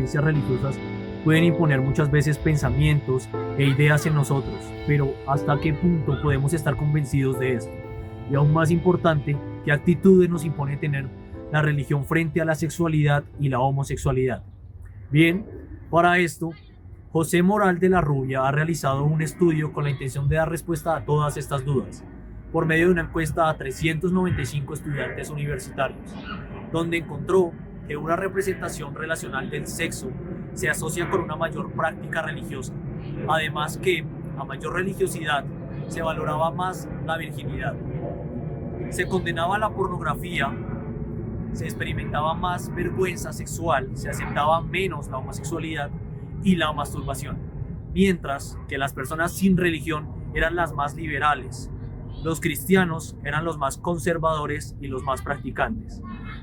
creencias religiosas pueden imponer muchas veces pensamientos e ideas en nosotros, pero ¿hasta qué punto podemos estar convencidos de esto? Y aún más importante, ¿qué actitudes nos impone tener la religión frente a la sexualidad y la homosexualidad? Bien, para esto, José Moral de la Rubia ha realizado un estudio con la intención de dar respuesta a todas estas dudas, por medio de una encuesta a 395 estudiantes universitarios, donde encontró que una representación relacional del sexo se asocia con una mayor práctica religiosa. Además que, a mayor religiosidad, se valoraba más la virginidad. Se condenaba la pornografía, se experimentaba más vergüenza sexual, se aceptaba menos la homosexualidad y la masturbación, mientras que las personas sin religión eran las más liberales. Los cristianos eran los más conservadores y los más practicantes.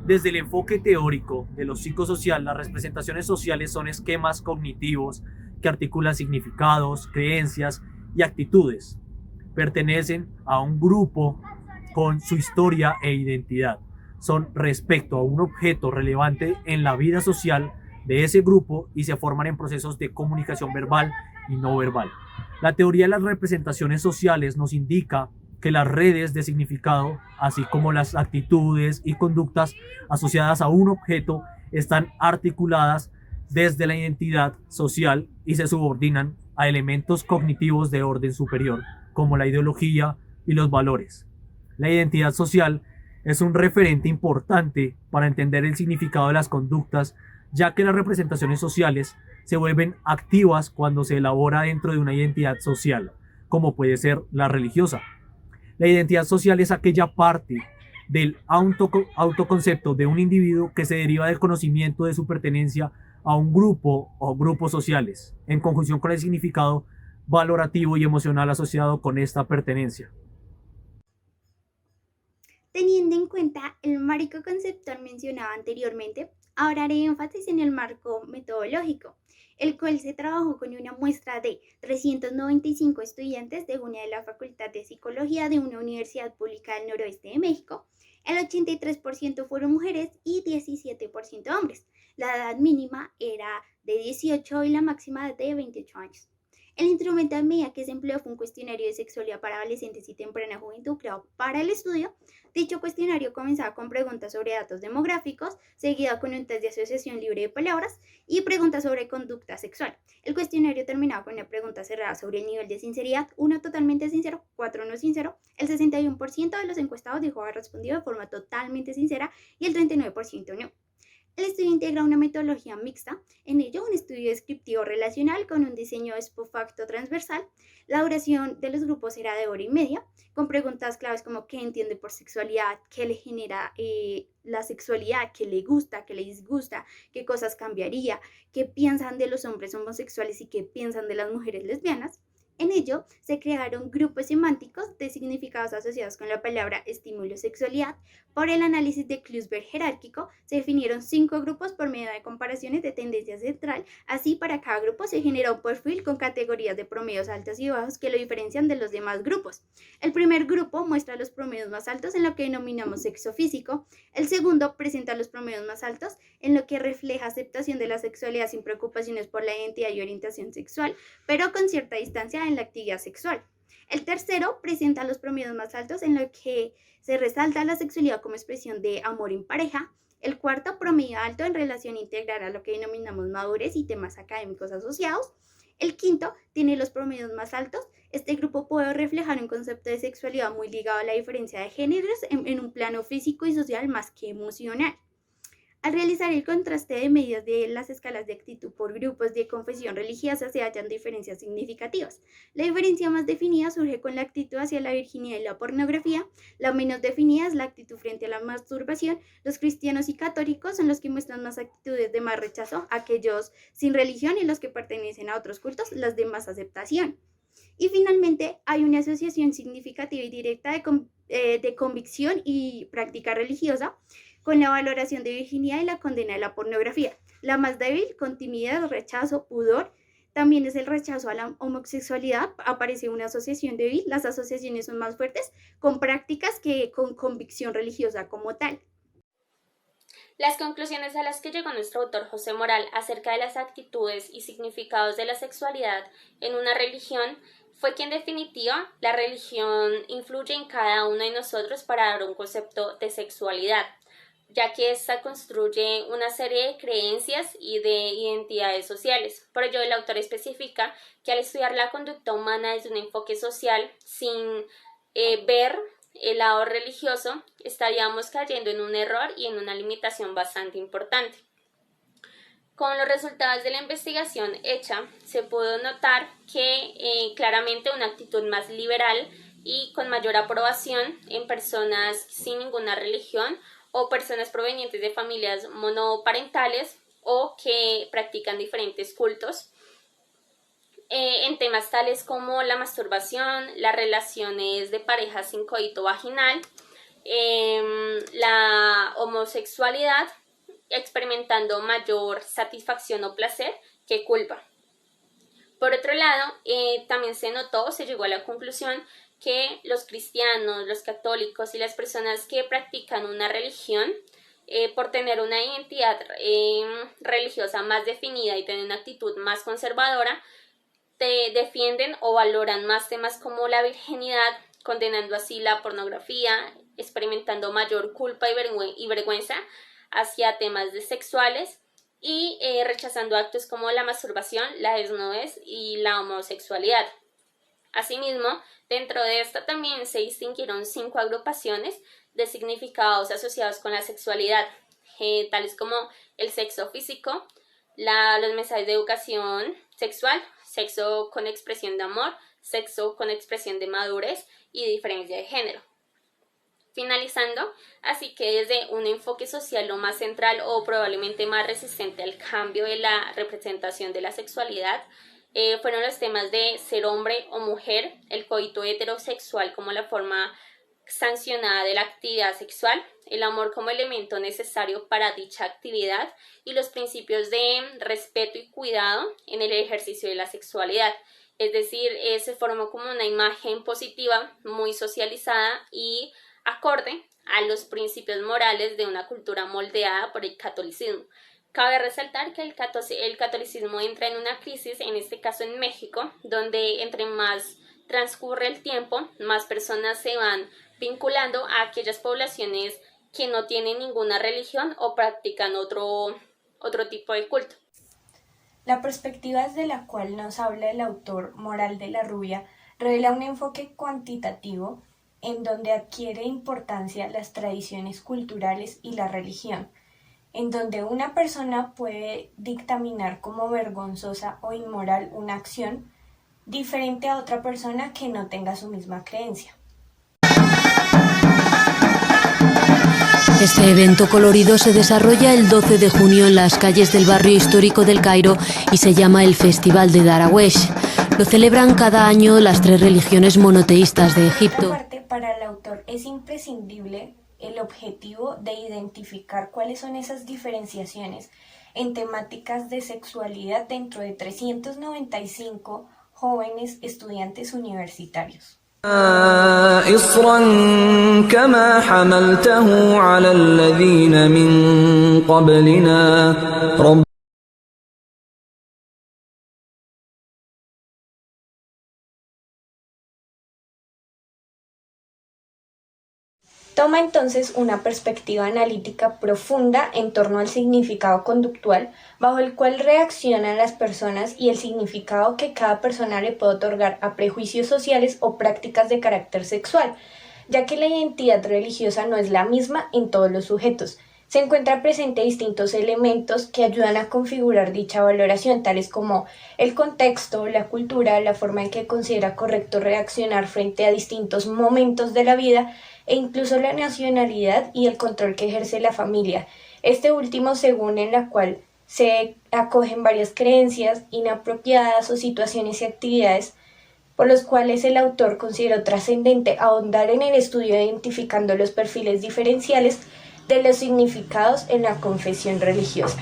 Desde el enfoque teórico de lo psicosocial, las representaciones sociales son esquemas cognitivos que articulan significados, creencias y actitudes. Pertenecen a un grupo con su historia e identidad. Son respecto a un objeto relevante en la vida social de ese grupo y se forman en procesos de comunicación verbal y no verbal. La teoría de las representaciones sociales nos indica que las redes de significado, así como las actitudes y conductas asociadas a un objeto, están articuladas desde la identidad social y se subordinan a elementos cognitivos de orden superior, como la ideología y los valores. La identidad social es un referente importante para entender el significado de las conductas, ya que las representaciones sociales se vuelven activas cuando se elabora dentro de una identidad social, como puede ser la religiosa. La identidad social es aquella parte del autoconcepto de un individuo que se deriva del conocimiento de su pertenencia a un grupo o grupos sociales, en conjunción con el significado valorativo y emocional asociado con esta pertenencia. Teniendo en cuenta el marco conceptual mencionado anteriormente, ahora haré énfasis en el marco metodológico, el cual se trabajó con una muestra de 395 estudiantes de una de la Facultad de Psicología de una universidad pública del noroeste de México. El 83% fueron mujeres y 17% hombres. La edad mínima era de 18 y la máxima de 28 años. El instrumento de medida que se empleó fue un cuestionario de sexualidad para adolescentes y temprana juventud creado para el estudio. Dicho cuestionario comenzaba con preguntas sobre datos demográficos, seguida con un test de asociación libre de palabras y preguntas sobre conducta sexual. El cuestionario terminaba con una pregunta cerrada sobre el nivel de sinceridad, 1 totalmente sincero, 4 no sincero. El 61% de los encuestados dijo haber respondido de forma totalmente sincera y el 39% no. El estudio integra una metodología mixta, en ello un estudio descriptivo relacional con un diseño expofacto transversal. La duración de los grupos era de hora y media, con preguntas claves como qué entiende por sexualidad, qué le genera la sexualidad, qué le gusta, qué le disgusta, qué cosas cambiaría, qué piensan de los hombres homosexuales y qué piensan de las mujeres lesbianas. En ello se crearon grupos semánticos de significados asociados con la palabra estímulo-sexualidad. Por el análisis de Klusberg jerárquico se definieron 5 grupos por medio de comparaciones de tendencia central. Así, para cada grupo se genera un perfil con categorías de promedios altos y bajos que lo diferencian de los demás grupos. El primer grupo muestra los promedios más altos en lo que denominamos sexo físico. El segundo presenta los promedios más altos en lo que refleja aceptación de la sexualidad sin preocupaciones por la identidad y orientación sexual, pero con cierta distancia en la actividad sexual. El tercero presenta los promedios más altos en lo que se resalta la sexualidad como expresión de amor en pareja. El cuarto, promedio alto en relación integral a lo que denominamos madurez y temas académicos asociados. El quinto tiene los promedios más altos. Este grupo puede reflejar un concepto de sexualidad muy ligado a la diferencia de géneros en un plano físico y social más que emocional. Al realizar el contraste de medidas de las escalas de actitud por grupos de confesión religiosa se hallan diferencias significativas. La diferencia más definida surge con la actitud hacia la virginidad y la pornografía. La menos definida es la actitud frente a la masturbación. Los cristianos y católicos son los que muestran más actitudes de más rechazo, aquellos sin religión y los que pertenecen a otros cultos, las de más aceptación. Y finalmente hay una asociación significativa y directa de convicción y práctica religiosa con la valoración de virginidad y la condena de la pornografía. La más débil, con timidez, rechazo, pudor, también es el rechazo a la homosexualidad. Aparece una asociación débil. Las asociaciones son más fuertes con prácticas que con convicción religiosa como tal. Las conclusiones a las que llegó nuestro autor José Moral acerca de las actitudes y significados de la sexualidad en una religión fue que en definitiva la religión influye en cada uno de nosotros para dar un concepto de sexualidad, ya que ésta construye una serie de creencias y de identidades sociales. Por ello, el autor especifica que al estudiar la conducta humana desde un enfoque social, sin ver el lado religioso, estaríamos cayendo en un error y en una limitación bastante importante. Con los resultados de la investigación hecha, se pudo notar que claramente una actitud más liberal y con mayor aprobación en personas sin ninguna religión o personas provenientes de familias monoparentales o que practican diferentes cultos, en temas tales como la masturbación, las relaciones de pareja sin coito vaginal, la homosexualidad, experimentando mayor satisfacción o placer que culpa. Por otro lado, también se llegó a la conclusión que los cristianos, los católicos y las personas que practican una religión, por tener una identidad religiosa más definida y tener una actitud más conservadora, defienden o valoran más temas como la virginidad, condenando así la pornografía, experimentando mayor culpa y vergüenza hacia temas sexuales y rechazando actos como la masturbación, la desnudez y la homosexualidad. Asimismo, dentro de esta también se distinguieron 5 agrupaciones de significados asociados con la sexualidad, tales como el sexo físico, los mensajes de educación sexual, sexo con expresión de amor, sexo con expresión de madurez y diferencia de género. Finalizando, así que desde un enfoque social lo más central o probablemente más resistente al cambio de la representación de la sexualidad, fueron los temas de ser hombre o mujer, el coito heterosexual como la forma sancionada de la actividad sexual, el amor como elemento necesario para dicha actividad y los principios de respeto y cuidado en el ejercicio de la sexualidad. Es decir, se formó como una imagen positiva, muy socializada y acorde a los principios morales de una cultura moldeada por el catolicismo. Cabe resaltar que el catolicismo entra en una crisis, en este caso en México, donde entre más transcurre el tiempo, más personas se van vinculando a aquellas poblaciones que no tienen ninguna religión o practican otro tipo de culto. La perspectiva desde la cual nos habla el autor Moral de la Rubia revela un enfoque cuantitativo en donde adquiere importancia las tradiciones culturales y la religión, en donde una persona puede dictaminar como vergonzosa o inmoral una acción diferente a otra persona que no tenga su misma creencia. Este evento colorido se desarrolla el 12 de junio en las calles del barrio histórico del Cairo y se llama el Festival de Darawesh. Lo celebran cada año las 3 religiones monoteístas de Egipto. Por otra parte, para el autor es imprescindible el objetivo de identificar cuáles son esas diferenciaciones en temáticas de sexualidad dentro de 395 jóvenes estudiantes universitarios. إصرا كما حملته على الذين من قبلنا Toma entonces una perspectiva analítica profunda en torno al significado conductual bajo el cual reaccionan las personas y el significado que cada persona le puede otorgar a prejuicios sociales o prácticas de carácter sexual, ya que la identidad religiosa no es la misma en todos los sujetos. Se encuentran presentes distintos elementos que ayudan a configurar dicha valoración, tales como el contexto, la cultura, la forma en que considera correcto reaccionar frente a distintos momentos de la vida, e incluso la nacionalidad y el control que ejerce la familia, este último según en la cual se acogen varias creencias inapropiadas o situaciones y actividades por los cuales el autor consideró trascendente ahondar en el estudio identificando los perfiles diferenciales de los significados en la confesión religiosa.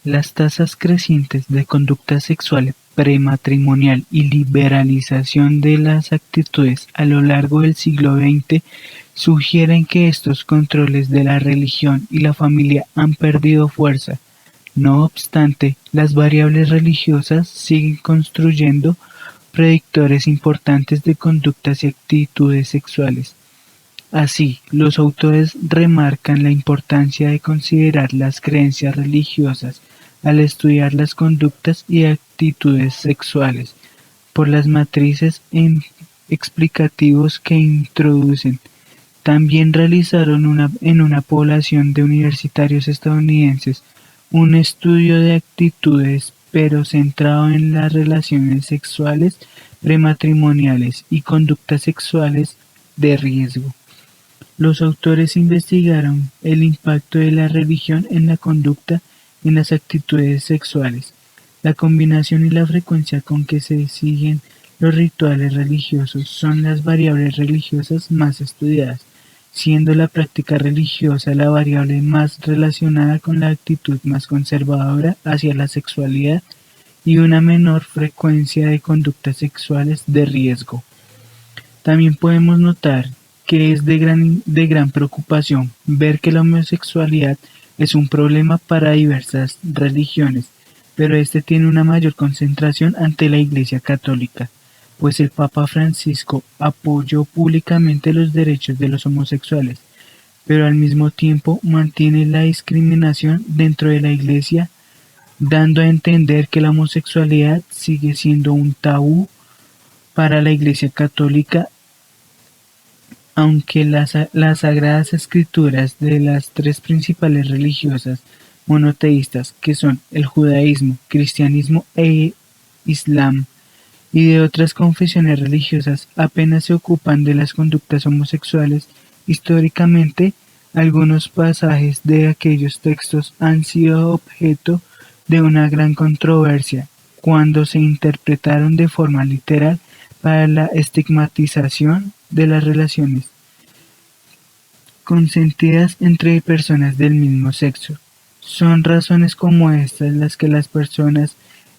Las tasas crecientes de conducta sexual prematrimonial y liberalización de las actitudes a lo largo del siglo XX sugieren que estos controles de la religión y la familia han perdido fuerza. No obstante, las variables religiosas siguen construyendo predictores importantes de conductas y actitudes sexuales. Así, los autores remarcan la importancia de considerar las creencias religiosas al estudiar las conductas y actitudes sexuales, por las matrices explicativos que introducen. También realizaron en una población de universitarios estadounidenses un estudio de actitudes, pero centrado en las relaciones sexuales prematrimoniales y conductas sexuales de riesgo. Los autores investigaron el impacto de la religión en la conducta en las actitudes sexuales. La combinación y la frecuencia con que se siguen los rituales religiosos son las variables religiosas más estudiadas, siendo la práctica religiosa la variable más relacionada con la actitud más conservadora hacia la sexualidad y una menor frecuencia de conductas sexuales de riesgo. También podemos notar que es de gran preocupación ver que la homosexualidad es un problema para diversas religiones, pero este tiene una mayor concentración ante la Iglesia Católica, pues el Papa Francisco apoyó públicamente los derechos de los homosexuales, pero al mismo tiempo mantiene la discriminación dentro de la Iglesia, dando a entender que la homosexualidad sigue siendo un tabú para la Iglesia Católica, aunque las sagradas escrituras de las tres principales religiosas monoteístas, que son el judaísmo, cristianismo e islam, y de otras confesiones religiosas, apenas se ocupan de las conductas homosexuales. Históricamente, algunos pasajes de aquellos textos han sido objeto de una gran controversia cuando se interpretaron de forma literal para la estigmatización de las relaciones consentidas entre personas del mismo sexo. Son razones como estas las que las personas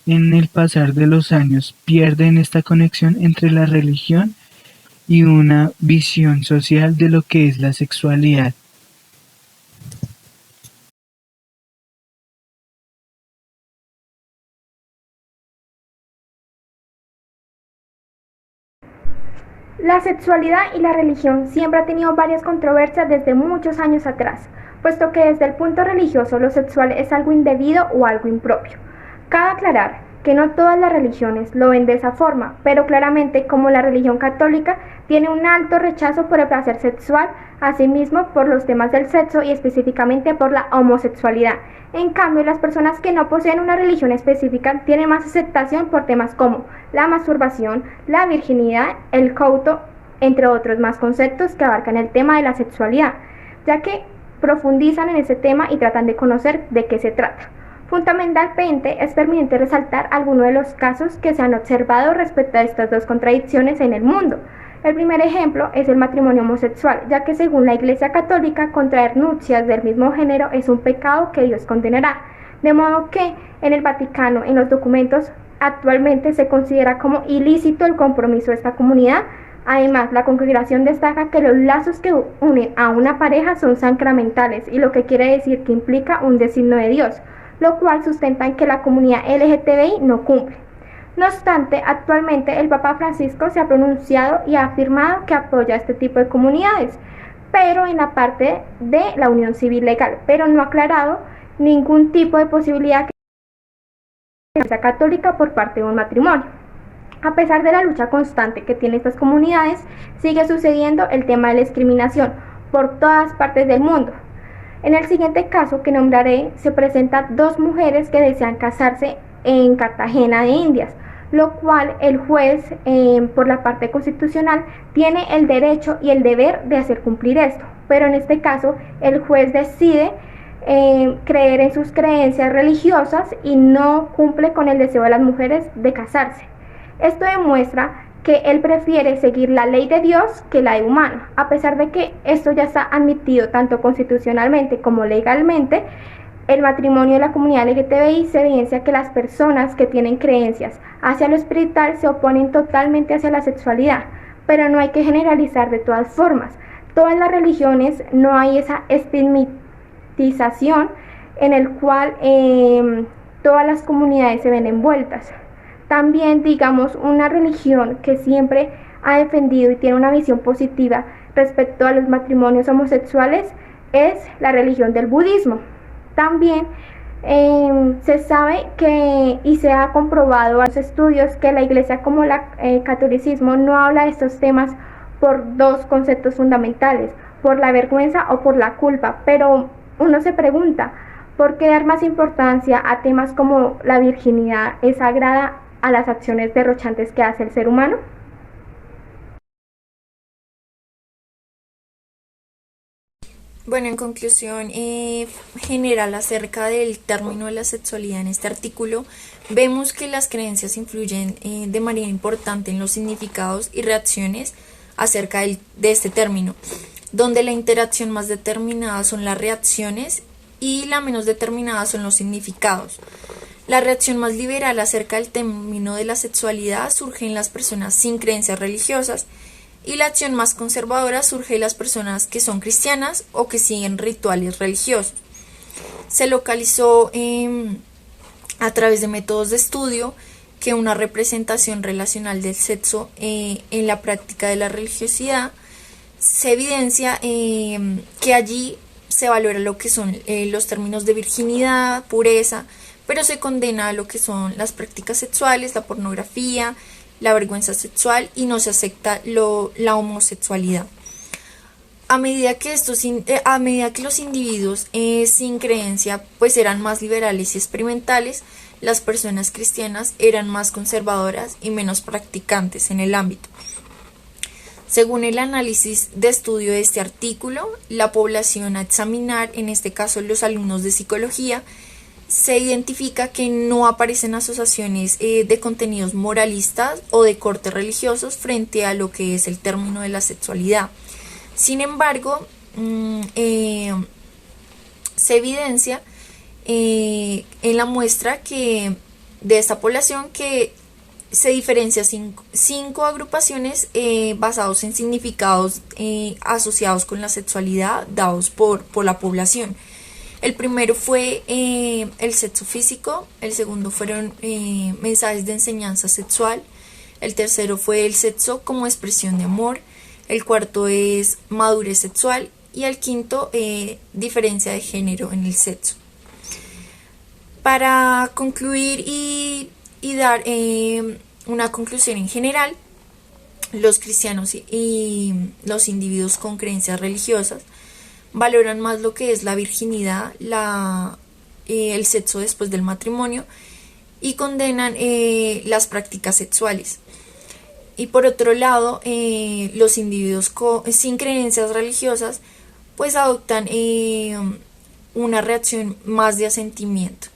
en el pasar de los años pierden esta conexión entre la religión y una visión social de lo que es la sexualidad. La sexualidad y la religión siempre ha tenido varias controversias desde muchos años atrás, puesto que desde el punto religioso lo sexual es algo indebido o algo impropio. Cabe aclarar que no todas las religiones lo ven de esa forma, pero claramente como la religión católica tiene un alto rechazo por el placer sexual, asimismo por los temas del sexo y específicamente por la homosexualidad. En cambio, las personas que no poseen una religión específica tienen más aceptación por temas como la masturbación, la virginidad, el couto, entre otros más conceptos que abarcan el tema de la sexualidad, ya que profundizan en ese tema y tratan de conocer de qué se trata. Fundamentalmente es pertinente resaltar algunos de los casos que se han observado respecto a estas dos contradicciones en el mundo. El primer ejemplo es el matrimonio homosexual, ya que según la Iglesia Católica, contraer nupcias del mismo género es un pecado que Dios condenará, de modo que en el Vaticano, en los documentos, actualmente se considera como ilícito el compromiso de esta comunidad. Además, la congregación destaca que los lazos que unen a una pareja son sacramentales, y lo que quiere decir que implica un designio de Dios, lo cual sustentan que la comunidad LGTBI no cumple. No obstante, actualmente el Papa Francisco se ha pronunciado y ha afirmado que apoya este tipo de comunidades, pero en la parte de la unión civil legal, pero no ha aclarado ningún tipo de posibilidad que la Iglesia Católica por parte de un matrimonio. A pesar de la lucha constante que tienen estas comunidades, sigue sucediendo el tema de la discriminación por todas partes del mundo. En el siguiente caso que nombraré, se presentan dos mujeres que desean casarse en Cartagena de Indias, lo cual el juez, por la parte constitucional, tiene el derecho y el deber de hacer cumplir esto. Pero en este caso, el juez decide creer en sus creencias religiosas y no cumple con el deseo de las mujeres de casarse. Esto demuestra que él prefiere seguir la ley de Dios que la de humano, a pesar de que esto ya está admitido tanto constitucionalmente como legalmente. el matrimonio de la comunidad LGTBI se evidencia que las personas que tienen creencias hacia lo espiritual se oponen totalmente hacia la sexualidad, pero no hay que generalizar de todas formas. Todas las religiones no hay esa estigmatización en el cual todas las comunidades se ven envueltas. También, digamos, una religión que siempre ha defendido y tiene una visión positiva respecto a los matrimonios homosexuales es la religión del budismo. También se sabe que y se ha comprobado en los estudios que la iglesia como el catolicismo no habla de estos temas por dos conceptos fundamentales, por la vergüenza o por la culpa, pero uno se pregunta, ¿por qué dar más importancia a temas como la virginidad es sagrada a las acciones derrochantes que hace el ser humano? Bueno, en conclusión general acerca del término de la sexualidad en este artículo, vemos que las creencias influyen de manera importante en los significados y reacciones acerca de este término, donde la interacción más determinada son las reacciones y la menos determinada son los significados. La reacción más liberal acerca del término de la sexualidad surge en las personas sin creencias religiosas, y la acción más conservadora surge de las personas que son cristianas o que siguen rituales religiosos. Se localizó a través de métodos de estudio que una representación relacional del sexo en la práctica de la religiosidad se evidencia que allí se valora lo que son los términos de virginidad, pureza, pero se condena a lo que son las prácticas sexuales, la pornografía, la vergüenza sexual y no se acepta la homosexualidad. A medida que los individuos sin creencia pues eran más liberales y experimentales, las personas cristianas eran más conservadoras y menos practicantes en el ámbito. Según el análisis de estudio de este artículo, la población a examinar, en este caso los alumnos de psicología, se identifica que no aparecen asociaciones de contenidos moralistas o de corte religiosos frente a lo que es el término de la sexualidad. Sin embargo, se evidencia en la muestra de esta población que se diferencia cinco agrupaciones basados en significados asociados con la sexualidad dados por la población. El primero fue el sexo físico, el segundo fueron mensajes de enseñanza sexual, el tercero fue el sexo como expresión de amor, el cuarto es madurez sexual y el quinto diferencia de género en el sexo. Para concluir y dar una conclusión en general, los cristianos y los individuos con creencias religiosas valoran más lo que es la virginidad, el sexo después del matrimonio y condenan las prácticas sexuales. Y por otro lado, los individuos sin creencias religiosas pues adoptan una reacción más de asentimiento.